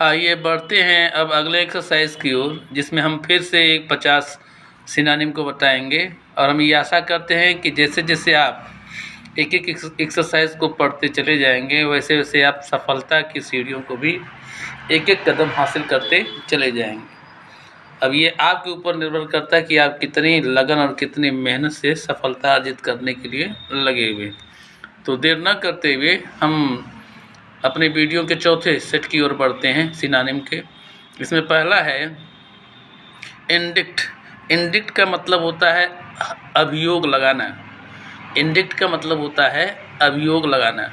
आइए बढ़ते हैं अब अगले एक्सरसाइज की ओर, जिसमें हम फिर से एक 50 सिनोनिम को बताएंगे और हम ये आशा करते हैं कि जैसे जैसे आप एक एक एक्सरसाइज को पढ़ते चले जाएंगे वैसे वैसे आप सफलता की सीढ़ियों को भी एक एक कदम हासिल करते चले जाएंगे। अब ये आपके ऊपर निर्भर करता है कि आप कितनी लगन और कितनी मेहनत से सफलता अर्जित करने के लिए लगे हुए। तो देर न करते हुए हम अपने वीडियो के चौथे सेट की ओर बढ़ते हैं सिनोनिम के। इसमें पहला है इंडिक्ट। इंडिक्ट का मतलब होता है अभियोग लगाना। इंडिक्ट का मतलब होता है अभियोग लगाना।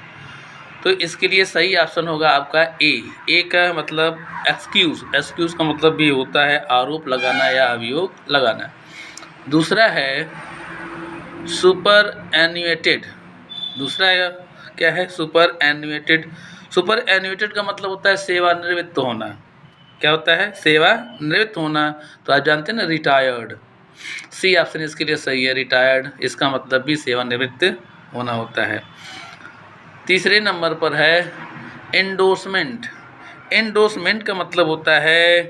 तो इसके लिए सही ऑप्शन होगा आपका ए का मतलब एक्सक्यूज़। एक्सक्यूज़ का मतलब भी होता है आरोप लगाना या अभियोग लगाना। दूसरा है सुपर एन्यूएटेड। दूसरा क्या है? सुपर एन्यूएटेड। सुपर एन्यूएटेड का मतलब होता है सेवानिवृत्त होना। क्या होता है? सेवानिवृत्त होना। तो आप जानते हैं ना, रिटायर्ड। सी ऑप्शन इसके लिए सही है, रिटायर्ड। इसका मतलब भी सेवानिवृत्त होना होता है। तीसरे नंबर पर है एंडोर्समेंट। एंडोर्समेंट का मतलब होता है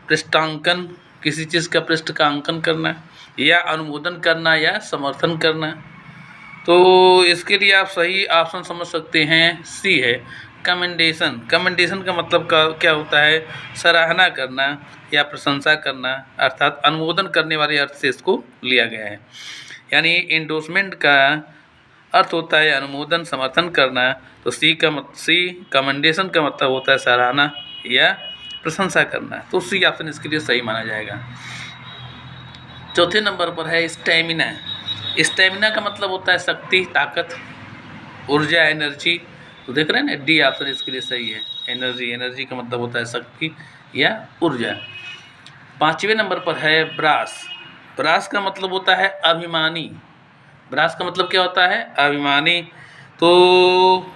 पृष्ठांकन, किसी चीज़ का पृष्ठ का अंकन करना या अनुमोदन करना या समर्थन करना। तो इसके लिए आप सही ऑप्शन समझ सकते हैं, सी है कमेंडेशन। कमेंडेशन का मतलब क्या होता है? सराहना करना या प्रशंसा करना, अर्थात अनुमोदन करने वाले अर्थ से इसको लिया गया है। यानी एंडोर्समेंट का अर्थ होता है अनुमोदन, समर्थन करना। तो सी कमेंडेशन का मतलब होता है सराहना या प्रशंसा करना। तो सी ऑप्शन इसके लिए सही माना जाएगा। चौथे नंबर पर है स्टैमिना। स्टैमिना का मतलब होता है शक्ति, ताकत, ऊर्जा, एनर्जी। तो देख रहे हैं ना, डी ऑप्शन इसके लिए सही है, एनर्जी। एनर्जी का मतलब होता है शक्ति या ऊर्जा। पाँचवें नंबर पर है ब्रास। ब्रास का मतलब होता है अभिमानी। ब्रास का मतलब क्या होता है? अभिमानी। तो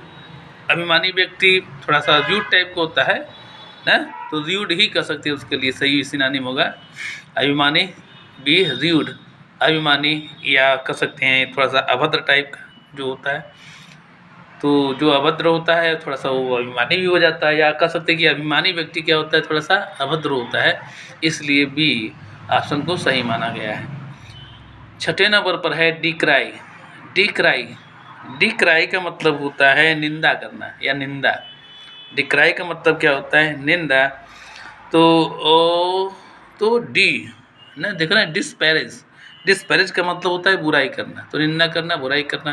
अभिमानी व्यक्ति थोड़ा सा र्यूड टाइप का होता है ना, तो र्यूड ही कह सकते हैं, उसके लिए सही सिनोनिम होगा अभिमानी भी र्यूड। अभिमानी या कह सकते हैं थोड़ा सा अभद्र टाइप का जो होता है। तो जो अभद्र होता है थोड़ा सा वो अभिमानी भी हो जाता है, या कह सकते हैं कि अभिमानी व्यक्ति क्या होता है? थोड़ा सा अभद्र होता है। इसलिए बी ऑप्शन को सही माना गया है। छठे नंबर पर है डिक्राई। डिक्राई। डिक्राई का मतलब होता है निंदा करना या निंदा। डिक्राई का मतलब क्या होता है? निंदा। तो डी ना, देख रहे हैं, डिस्पैरेज। डिस्पैरेज का मतलब होता है बुराई करना। तो निंदा करना, बुराई करना,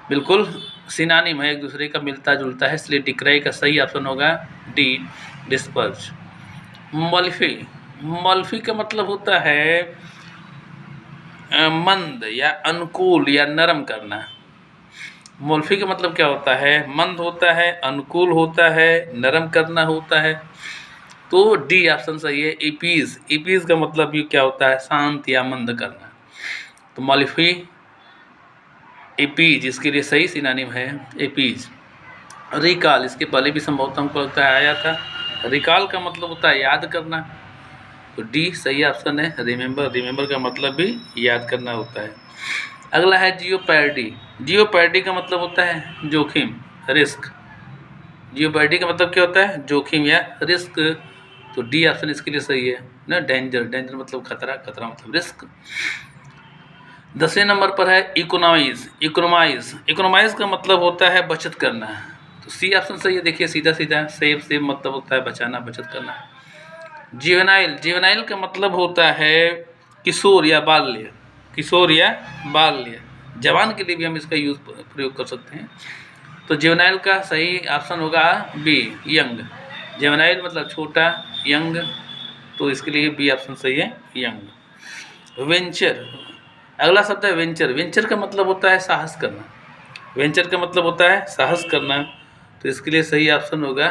बिल्कुल सिनोनिम है, एक दूसरे का मिलता जुलता है। इसलिए डिक्राई का सही ऑप्शन होगा डी, डिस्पर्ज। मल्फी। मल्फी का मतलब होता है मंद या अनुकूल या नरम करना। मल्फी का मतलब क्या होता है? मंद होता है, अनुकूल होता है, नरम करना होता है। तो डी ऑप्शन सही है, इपीज। इपीज का मतलब भी क्या होता है? शांत या मंद करना। तो मल्फी, एपीज इसके लिए सही सिनोनिम है, एपीज। रिकॉल, इसके पहले भी संभवतः हमको लगता है आया था। रिकॉल का मतलब होता है याद करना। तो डी सही ऑप्शन है, रिमेंबर। रिमेंबर का मतलब भी याद करना होता है। अगला है जियोपैर्डी। जियोपैर्डी का मतलब होता है जोखिम, रिस्क। जियोपैर्डी का मतलब क्या होता है? जोखिम या रिस्क। तो डी ऑप्शन इसके लिए सही है ना, डेंजर। डेंजर मतलब खतरा, खतरा मतलब रिस्क। 10वें नंबर पर है इकोनॉमाइज। इकोनॉमाइज। इकोनॉमाइज का मतलब होता है बचत करना। तो सी ऑप्शन सही है, देखिए सीधा सीधा सेव। सेव मतलब होता है बचाना, बचत करना। जीवेनाइल। जीवेनाइल का मतलब होता है किशोर या बाल्य। किशोर या बाल्य, जवान के लिए भी हम इसका प्रयोग कर सकते हैं। तो जीवेनाइल का सही ऑप्शन होगा बी, यंग। जीवेनाइल मतलब छोटा, यंग। तो इसके लिए बी ऑप्शन सही है, यंग। वेंचर। अगला शब्द है वेंचर। वेंचर का मतलब होता है साहस करना। वेंचर का मतलब होता है साहस करना। तो इसके लिए सही ऑप्शन होगा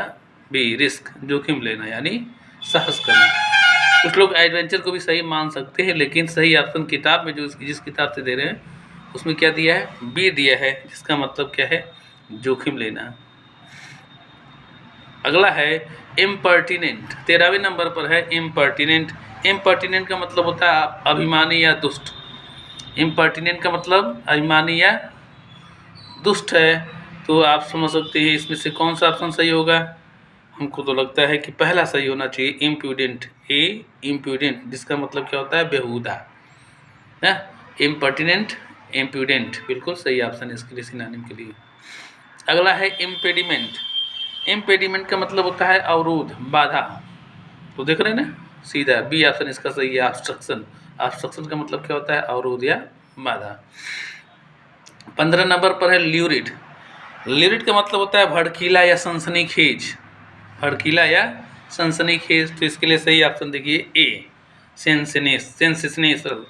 बी, रिस्क, जोखिम लेना यानी साहस करना। कुछ लोग एडवेंचर को भी सही मान सकते हैं, लेकिन सही ऑप्शन किताब में जो जिस किताब से दे रहे हैं उसमें क्या दिया है? बी दिया है, जिसका मतलब क्या है? जोखिम लेना। अगला है इम्पर्टिनेंट। 13वें नंबर पर है इम्पर्टिनेंट। इम्पर्टिनेंट का मतलब होता है अभिमानी या दुष्ट। इम्पर्टिनेंट का मतलब अभिमानी या दुष्ट है। तो आप समझ सकते हैं इसमें से कौन सा ऑप्शन सही होगा? हमको तो लगता है कि पहला सही होना चाहिए, इम्प्यूडेंट। ए इम्प्यूडेंट, जिसका मतलब क्या होता है, बेहुदा है। इम्पर्टिनेंट, इम्प्यूडेंट, बिल्कुल सही ऑप्शन है इसके लिए, सिनोनिम के लिए। अगला है इम्पेडिमेंट। इम्पेडिमेंट का मतलब होता है अवरोध, बाधा। तो देख रहे हैं ना, सीधा बी ऑप्शन इसका सही है, ऑब्स्ट्रक्शन। ऑब्स्ट्रक्शन का मतलब क्या होता है, अवरोध या बाधा। 15 नंबर पर है ल्यूरिड। ल्यूरिड का मतलब होता है भड़कीला या सनसनीखेज, भड़कीला या सनसनीखेज। तो इसके लिए सही ऑप्शन देखिए ए, सेंसेशनल,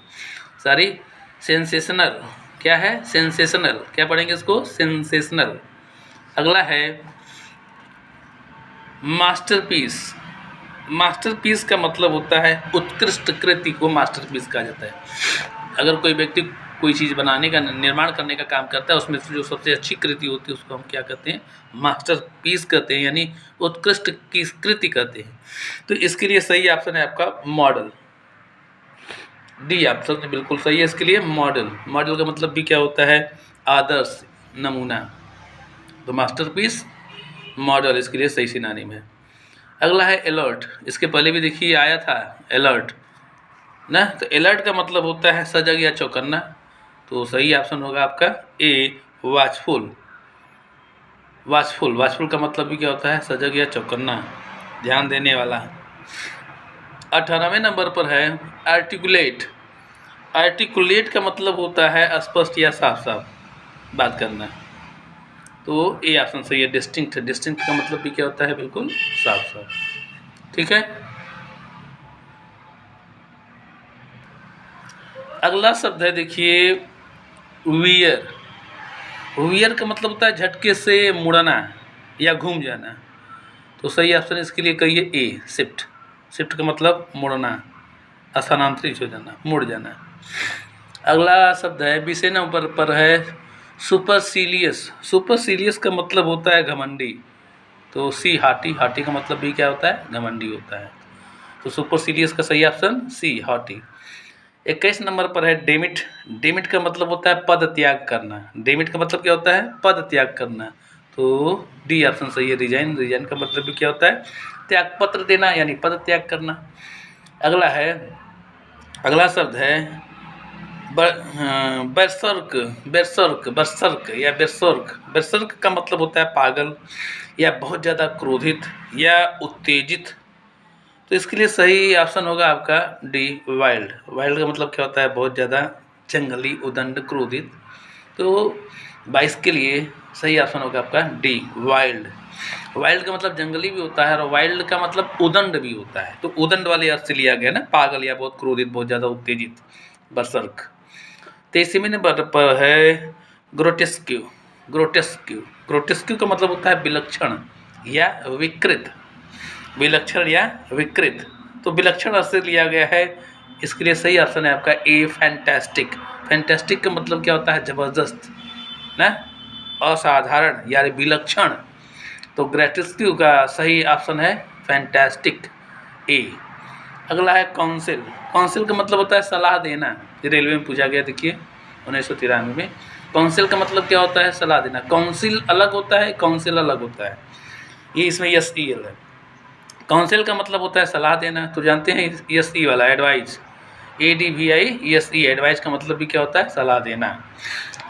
सॉरी सेंसेशनल। क्या है, सेंसेशनल, क्या पढ़ेंगे इसको, सेंसेशनल। अगला है मास्टरपीस। मास्टरपीस का मतलब होता है उत्कृष्ट कृति को मास्टरपीस कहा जाता है। अगर कोई व्यक्ति कोई चीज़ बनाने का, निर्माण करने का काम करता है, उसमें से जो सबसे अच्छी कृति होती है उसको हम क्या कहते हैं, मास्टरपीस कहते हैं, यानी उत्कृष्ट की कृति कहते हैं। तो इसके लिए सही ऑप्शन है आपका मॉडल, डी ऑप्शन बिल्कुल सही है इसके लिए, मॉडल। मॉडल का मतलब भी क्या होता है, आदर्श, नमूना। तो मास्टरपीस, मॉडल इसके लिए सही सिनोनिम है। अगला है अलर्ट। इसके पहले भी देखिए आया था अलर्ट ना। तो अलर्ट का मतलब होता है सजग या चौकन्ना। तो सही ऑप्शन होगा आपका ए, वॉचफुल। वॉचफुल, वॉचफुल का मतलब भी क्या होता है, सजग या चौकन्ना, ध्यान देने वाला। 18वें नंबर पर है आर्टिकुलेट। आर्टिकुलेट का मतलब होता है स्पष्ट या साफ साफ बात करना। तो ए ऑप्शन सही है, डिस्टिंक्ट। डिस्टिंक्ट का मतलब भी क्या होता है, बिल्कुल साफ साफ। ठीक है। अगला शब्द है देखिए वियर। वियर का मतलब होता है झटके से मुड़ना या घूम जाना। तो सही ऑप्शन इसके लिए कहिए ए, शिफ्ट। शिफ्ट का मतलब मुड़ना, स्थानांतरित हो जाना, मुड़ जाना। अगला शब्द है 20वें नंबर पर है सुपरसीलियस। सुपरसीलियस का मतलब होता है घमंडी। तो सी, हाटी। हाटी का मतलब भी क्या होता है, घमंडी होता है। तो सुपरसीलियस का सही ऑप्शन सी, हाटी। 21 नंबर पर है डेमिट। डेमिट का मतलब होता है पद त्याग करना। डेमिट का मतलब क्या होता है, पद त्याग करना। तो डी ऑप्शन सही है, रिजाइन। रिजाइन का मतलब भी क्या होता है, त्याग पत्र देना, यानी पद त्याग करना। अगला शब्द है बरसर्क। बरसर्क, बरसर्क या बेरसर्क। बेरसर्क का मतलब होता है पागल या बहुत ज़्यादा क्रोधित या उत्तेजित। तो इसके लिए सही ऑप्शन होगा आपका डी, वाइल्ड। वाइल्ड का मतलब क्या होता है, बहुत ज़्यादा जंगली, उदंड, क्रोधित। तो 22 के लिए सही ऑप्शन होगा आपका डी, वाइल्ड। वाइल्ड का मतलब जंगली भी होता है और वाइल्ड का मतलब उदंड भी होता है। तो उदंड वाले अर्थ से लिया गया ना, पागल या बहुत क्रोधित, बहुत ज़्यादा उत्तेजित, बरसर्क। 23वें नंबर पर है ग्रोटेस्क्यू। ग्रोटेस्क्यू, ग्रोटेस्क्यू का मतलब होता है विलक्षण या विकृत। विलक्षण या विकृत। तो विलक्षण अर्थ से लिया गया है। इसके लिए सही ऑप्शन है आपका ए, फैंटास्टिक। फैंटास्टिक का मतलब क्या होता है, जबरदस्त ना, असाधारण यानी विलक्षण। तो ग्रेटेस्क्यू का सही ऑप्शन है फैंटास्टिक, ए। अगला है काउंसिल। काउंसिल का मतलब होता है सलाह देना। ये रेलवे में पूछा गया, देखिए 1993 में। काउंसिल का मतलब क्या होता है, सलाह देना। काउंसिल अलग होता है, काउंसिल अलग होता है, ये इसमें यस ई एल है। काउंसिल का मतलब होता है सलाह देना, तो जानते हैं यस ई वाला, एडवाइस, ADVI, यस ई, एडवाइस का मतलब भी क्या होता है, सलाह देना।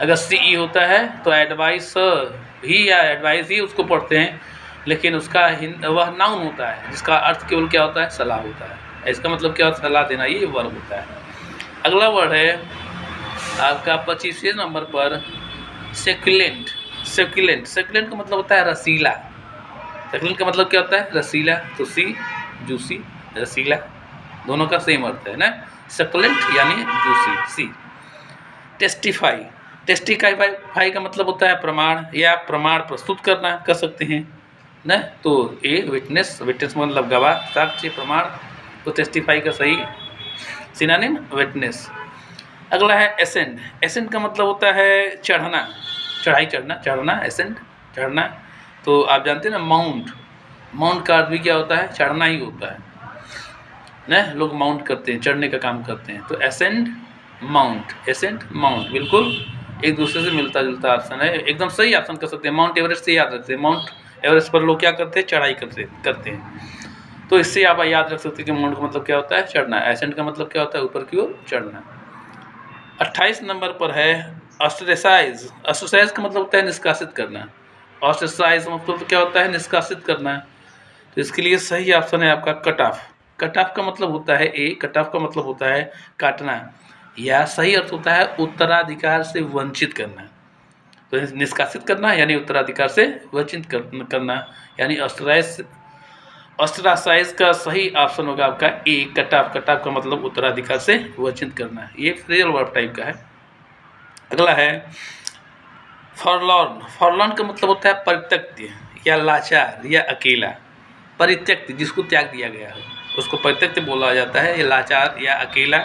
अगर CE होता है तो एडवाइस ही या एडवाइस ही उसको पढ़ते हैं, लेकिन उसका वह नाउन होता है जिसका अर्थ केवल क्या होता है, सलाह होता है। इसका मतलब क्या होता है, सलाह देना, ये वर्ब होता है। अगला वर्ड है आपका 25वें नंबर पर सेक्युलेंट। सेक्युलेंट, सेक्युलेंट का मतलब होता है रसीला। सेक्युलेंट का मतलब क्या होता है, रसीला। तो सी, जूसी, रसीला, दोनों का सेम अर्थ है ना, सेक्युलेंट यानी जूसी, सी। टेस्टिफाई। टेस्टिफाई का मतलब होता है प्रमाण या प्रमाण प्रस्तुत करना, कर सकते हैं ना। तो ए, विटनेस। विटनेस मतलब गवाह, साक्ष्य, प्रमाण। तो टेस्टिफाई का सही सिनोनिम विटनेस। अगला है एसेंड। एसेंड का मतलब होता है चढ़ना, चढ़ाई चढ़ना, चढ़ना, एसेंड, चढ़ना। तो आप जानते हैं ना माउंट। माउंट का अर्थ भी क्या होता है, चढ़ना ही होता है ना। लोग माउंट करते हैं, चढ़ने का काम करते हैं। तो एसेंड, माउंट, एसेंड, माउंट, बिल्कुल एक दूसरे से मिलता जुलता ऑप्शन है, एकदम सही ऑप्शन कर सकते हैं। माउंट एवरेस्ट से याद रखते हैं, माउंट एवरेस्ट पर लोग क्या करते हैं, चढ़ाई करते हैं। तो इससे आप याद रख सकते हैं कि माउंट का मतलब क्या होता है, चढ़ना। एसेंट का मतलब क्या होता है, ऊपर की ओर चढ़ना। 28 नंबर पर है ऑस्ट्रेसाइज। ऑस्ट्रेसाइज का मतलब होता है निष्कासित करना। ऑस्ट्रेसाइज मतलब क्या होता है, निष्कासित करना। तो इसके लिए सही ऑप्शन है आपका कट ऑफ। कट ऑफ का मतलब होता है कट ऑफ का मतलब होता है काटना, या सही अर्थ होता है उत्तराधिकार से वंचित करना। तो निष्कासित करना यानी उत्तराधिकार से वंचित करना, यानी ऑस्ट्रासाइज का सही ऑप्शन होगा आपका कट ऑफ। कट ऑफ का मतलब उत्तराधिकार से वंचित करना। ये फ्रेजल वर्ब टाइप का है। अगला है फॉरलॉर्न। फॉरलॉर्न का मतलब होता है परित्यक्त या लाचार या अकेला। परित्यक्त जिसको त्याग दिया गया है उसको परित्यक्त बोला जाता है, या लाचार या अकेला।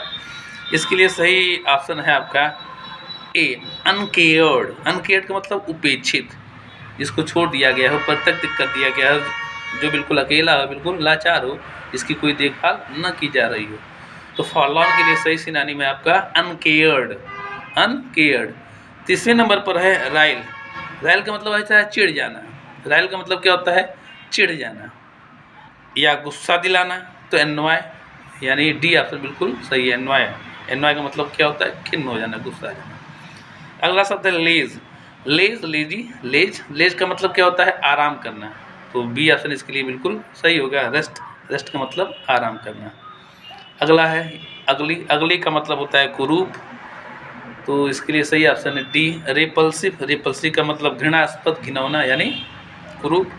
इसके लिए सही ऑप्शन है आपका अनकेयर्ड। अनकेयर्ड का मतलब उपेक्षित, जिसको छोड़ दिया गया हो, परित्यक्त कर दिया गया हो, जो बिल्कुल अकेला हो, बिल्कुल लाचार हो, जिसकी कोई देखभाल न की जा रही हो। तो फॉरलॉर्न के लिए सही सिनोनिम है आपका अनकेयर्ड। अनकेयर्ड। तीसरे नंबर पर है राइल। राइल का मतलब होता है चिढ़ जाना। राइल का मतलब क्या होता है, चिढ़ जाना या गुस्सा दिलाना। तो एनवाय यानी डी ऑप्शन बिल्कुल सही है, एनवाय। एनवाय का मतलब क्या होता है, खिन्न हो जाना, गुस्सा आ जाना। अगला शब्द है लेज। लेज का मतलब क्या होता है, आराम करना। तो बी ऑप्शन इसके लिए बिल्कुल सही होगा, रेस्ट। रेस्ट का मतलब आराम करना। अगला है अगली। अगली का मतलब होता है कुरूप। तो इसके लिए सही ऑप्शन है डी रिपल्सिव। रिपल्सिव का मतलब घृणास्पद, घिनौना, यानी कुरूप।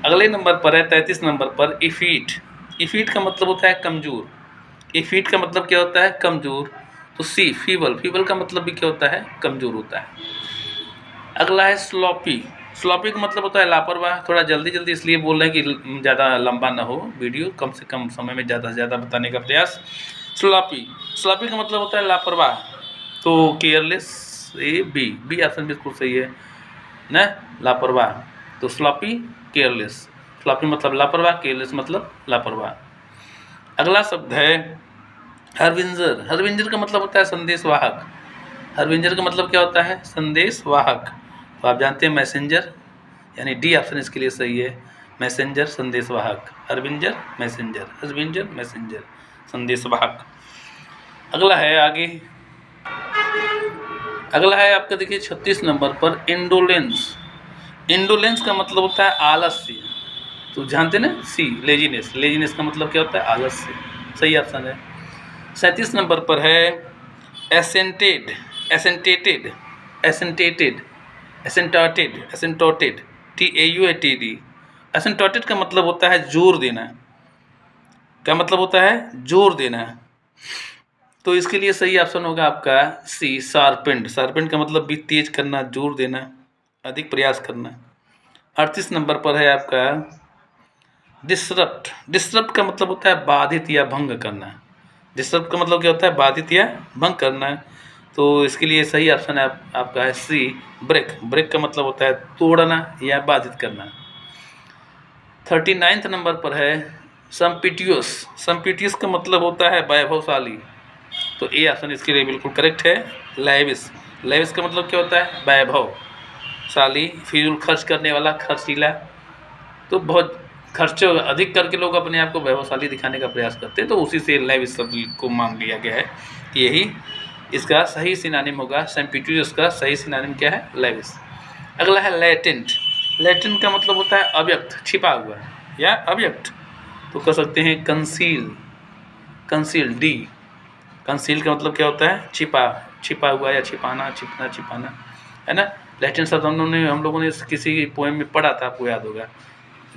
अगले नंबर पर है 33 नंबर पर इफीट। इफीट का मतलब होता है कमजोर। इफीट का मतलब क्या होता है, कमजोर। तो सी फीबल। फीबल का मतलब भी क्या होता है, कमजोर होता है। अगला है स्लॉपी। स्लॉपी का मतलब होता है लापरवाह। थोड़ा जल्दी इसलिए बोल रहे हैं कि ज़्यादा लंबा ना हो वीडियो, कम से कम समय में ज़्यादा से ज़्यादा बताने का प्रयास। स्लॉपी का मतलब होता है लापरवाह। तो केयरलेस, ए बी ऑप्शन बिल्कुल सही है ना, लापरवाह। तो स्लॉपी, केयरलेस। स्लॉपी मतलब लापरवाह, केयरलेस मतलब लापरवाह। अगला शब्द है हरविंजर। हरविंजर का मतलब होता है संदेशवाहक। हरविंजर का मतलब क्या होता है, संदेशवाहक। तो आप जानते हैं मैसेंजर, यानी डी ऑप्शन इसके लिए सही है, मैसेंजर, संदेशवाहक। हरविंजर मैसेंजर, हरविंजर मैसेंजर, संदेशवाहक। अगला है आगे। अगला है आपका देखिए 36 नंबर पर इंडोलेंस। इंडोलेंस का मतलब होता है आलस्य। तो जानते ना, सी लेजीनेस। लेजीनेस का मतलब क्या होता है, आलस्य। सही ऑप्शन है। 37 नंबर पर है एसेंटेड। एसेंटेटेड एसेंटेटेड एसेंटोटेड एसेंटोटेड TAUATD। एसेंटोटेड का मतलब होता है जोर देना। क्या मतलब होता है, जोर देना। तो इसके लिए सही ऑप्शन होगा आपका सी शार्पेंड। शार्पेंड का मतलब भी तेज करना, जोर देना, अधिक प्रयास करना। 38 नंबर पर है आपका डिसरप्ट। डिसरप्ट का मतलब होता है बाधित या भंग करना। डिसरप्ट का मतलब क्या होता है, बाधित या भंग करना। तो इसके लिए सही ऑप्शन है आपका है सी ब्रेक। ब्रेक का मतलब होता है तोड़ना या बाधित करना। 39 नंबर पर है सम्पिटियस। सम्पिटियस का मतलब होता है वैभवशाली। तो ए ऑप्शन इसके लिए बिल्कुल करेक्ट है, लैविस। लैविस का मतलब क्या होता है, वैभवशाली, फिजूल खर्च करने वाला, खर्चीला। तो बहुत खर्च अधिक करके लोग अपने आप को वैभवशाली दिखाने का प्रयास करते हैं, तो उसी से लैविस शब्द को मान लिया गया है कि यही इसका सही सिनोनिम होगा। सम्पिटियस का सही सिनोनिम क्या है, लैविस। अगला है लेटेंट। लेटेंट का मतलब होता है अव्यक्त, छिपा हुआ या अव्यक्त। तो कह सकते हैं कंसील। Conceal, D. कंसील का मतलब क्या होता है, छिपा हुआ या छिपाना, छिपाना, है ना। लेटेंट शब्द हम लोगों ने किसी पोएम में पढ़ा था, आपको याद होगा।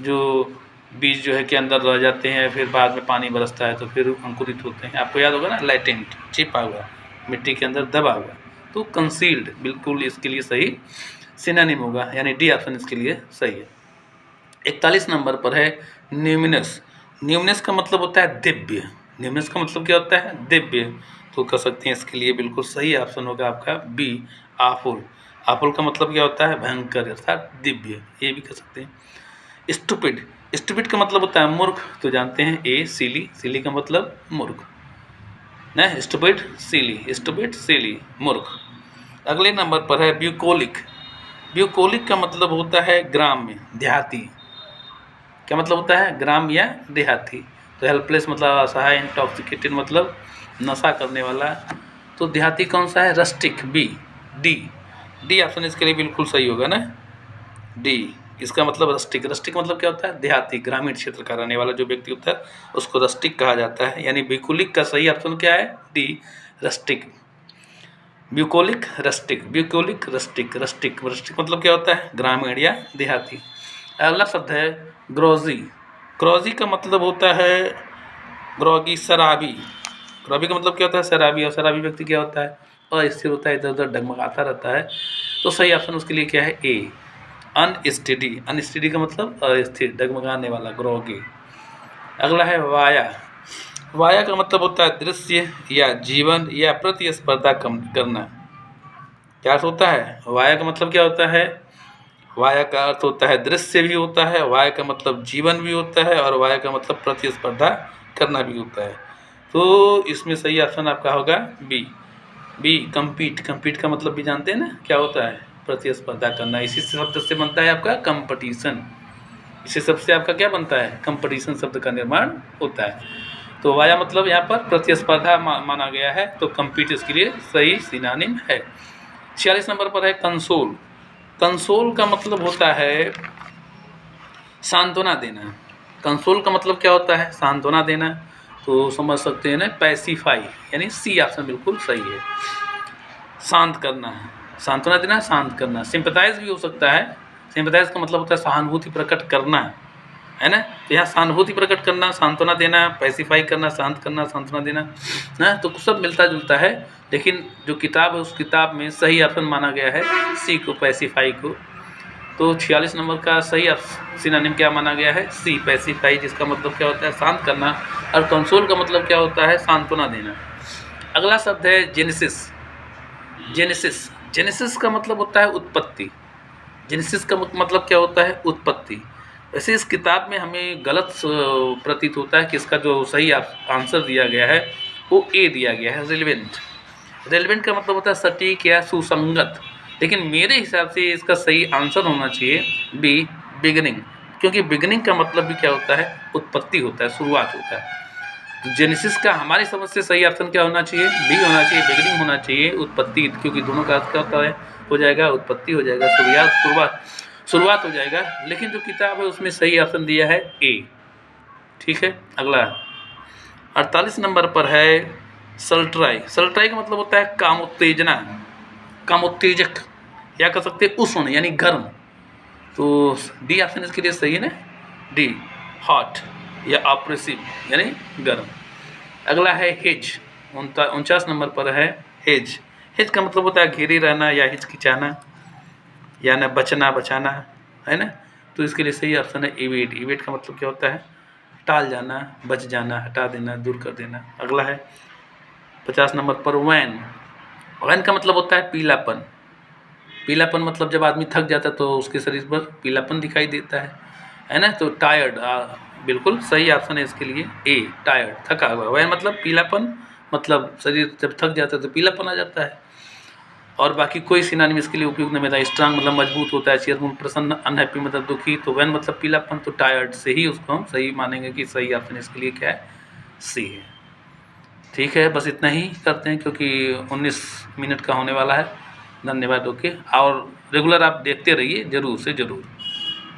जो बीज जो है कि अंदर रह जाते हैं, फिर बाद में पानी बरसता है तो फिर अंकुरित होते हैं, आपको याद होगा ना। लेटेंट, छिपा हुआ, मिट्टी के अंदर दबा हुआ। तो कंसील्ड बिल्कुल इसके लिए सही सिनोनिम होगा, यानी डी ऑप्शन इसके लिए सही है। 41 नंबर पर है न्यूमिनस। न्यूमिनस का मतलब होता है दिव्य। न्यूमिनस का मतलब क्या होता है, दिव्य। तो कह सकते हैं इसके लिए बिल्कुल सही ऑप्शन होगा आपका बी आफुल। आफुल का मतलब क्या होता है, भयंकर अर्थात दिव्य, ये भी कह सकते हैं। स्टूपिड। स्टूपिड का मतलब होता है मूर्ख। तो जानते हैं ए सिली। सिली का मतलब मूर्ख ना, स्टूपिड सिली, स्टूपिड सिली, मूर्ख। अगले नंबर पर है ब्यूकोलिक। ब्यूकोलिक का मतलब होता है ग्राम्य, देहाती। क्या मतलब होता है? ग्राम या देहाती। तो हेल्पलेस मतलब असहाय, इंटॉक्सिकेटेड मतलब नशा करने वाला। तो देहाती कौन सा है? Rustic, B, D. D option इसके लिए बिल्कुल सही होगा ना, डी। इसका मतलब रस्टिक। रस्टिक मतलब क्या होता है? देहाती, ग्रामीण क्षेत्र का रहने वाला जो व्यक्ति होता है उसको रस्टिक कहा जाता है। यानी ब्यूकोलिक का सही ऑप्शन क्या है? D, rustic. Bucolic, rustic, bucolic, rustic. Rustic rustic मतलब क्या होता है? ग्रामीण या देहाती। अगला शब्द है ग्रोजी। ग्रोजी का मतलब होता है ग्रोगी, शराबी। ग्रोगी का मतलब क्या होता है? शराबी। और शराबी व्यक्ति क्या होता है? अस्थिर होता है, इधर उधर डगमगाता रहता है। तो सही ऑप्शन उसके लिए क्या है? ए, अनस्टेडी। अनस्टेडी का मतलब अस्थिर, डगमगाने वाला, ग्रोगी। अगला है वाया। वाया का मतलब होता है दृश्य या जीवन या प्रतिस्पर्धा करना। क्या अर्थ होता है? वाया का मतलब क्या होता है? वाया का अर्थ होता है दृश्य भी होता है, वाया का मतलब जीवन भी होता है, और वाया का मतलब प्रतिस्पर्धा करना भी होता है। तो इसमें सही ऑप्शन आपका होगा बी, बी, कम्पीट। कम्पीट का मतलब भी जानते हैं ना, क्या होता है? प्रतिस्पर्धा करना। इसी शब्द से बनता है आपका कंपटीशन। इसी शब्द से आपका क्या बनता है? कंपटीशन शब्द का निर्माण होता है। तो वाया मतलब यहाँ पर प्रतिस्पर्धा माना गया है, तो कम्पीट इसके लिए सही सिनोनिम है। 46 नंबर पर है कंसोल। कंसोल का मतलब होता है सांत्वना देना। कंसोल का मतलब क्या होता है? सांत्वना देना। तो समझ सकते हैं ना, पैसिफाई, यानी सी ऑप्शन बिल्कुल सही है। शांत करना, सांत्वना देना, शांत करना। सिंपैथाइज भी हो सकता है। सिंपैथाइज का मतलब होता है सहानुभूति प्रकट करना, है ना। तो यहाँ सहानुभूति प्रकट करना, सांत्वना देना, पैसिफाई करना, शांत करना, सांत्वना देना ना, तो सब मिलता जुलता है। लेकिन जो किताब है उस किताब में सही ऑप्शन माना गया है सी को, पैसिफाई को। तो 46 नंबर का सही सिनोनिम क्या माना गया है? सी, पैसिफाई, जिसका मतलब क्या होता है? शांत करना। और कंसोल का मतलब क्या होता है? सांत्वना देना। अगला शब्द है जेनेसिस। जेनेसिस, जेनेसिस का मतलब होता है उत्पत्ति। जेनेसिस का मतलब क्या होता है? उत्पत्ति। वैसे इस किताब में हमें गलत प्रतीत होता है कि इसका जो सही आंसर दिया गया है वो ए दिया गया है, रेलिवेंट। रेलिवेंट का मतलब होता है सटीक या सुसंगत, लेकिन मेरे हिसाब से इसका सही आंसर होना चाहिए बी, बिगिनिंग। क्योंकि बिगिनिंग का मतलब भी क्या होता है? उत्पत्ति होता है, शुरुआत होता है। तो जेनेसिस का हमारी समझ से सही ऑप्शन क्या होना चाहिए? बी होना चाहिए, बिगिनिंग होना चाहिए, उत्पत्ति। क्योंकि दोनों का अर्थ क्या होता है? हो जाएगा उत्पत्ति, हो जाएगा शुरुआत हो जाएगा। लेकिन जो किताब है उसमें सही ऑप्शन दिया है ए। ठीक है। अगला 48 नंबर पर है सल्ट्राई। सल्ट्राई का मतलब होता है कामोत्तेजना, कामोत्तेजक, या कह सकते हैं उष्ण यानी गर्म। तो डी ऑप्शन इसके लिए सही है ना, डी, हॉट या ऑप्रेसिव यानी गर्म। अगला है हेज। 49 नंबर पर है हेज। हेज का मतलब होता है घेरे रहना या हिचकिचाना या न बचना, बचाना, है ना। तो इसके लिए सही ऑप्शन है इवेट। इवेट का मतलब क्या होता है? टाल जाना, बच जाना, हटा देना, दूर कर देना। अगला है 50 नंबर पर वैन। वैन का मतलब होता है पीलापन। पीलापन मतलब जब आदमी थक जाता है तो उसके शरीर पर पीलापन दिखाई देता है ना। तो टायर्ड, बिल्कुल सही ऑप्शन है इसके लिए ए, टायर्ड, थका हुआ। वैन मतलब पीलापन, मतलब शरीर जब थक जाता है तो पीलापन आ जाता है। और बाकी कोई सिनोनिम इसके लिए उपयुक्त नहीं मिला। स्ट्रांग मतलब मजबूत होता है, चेयरफुल प्रसन्न, अनहैप्पी मतलब दुखी। तो वैन मतलब पीलापन, तो टायर्ड से ही उसको हम सही मानेंगे कि सही ऑप्शन इसके लिए क्या है? सी है। ठीक है, बस इतना ही करते हैं क्योंकि 19 मिनट का होने वाला है। धन्यवाद। ओके, और रेगुलर आप देखते रहिए ज़रूर से ज़रूर।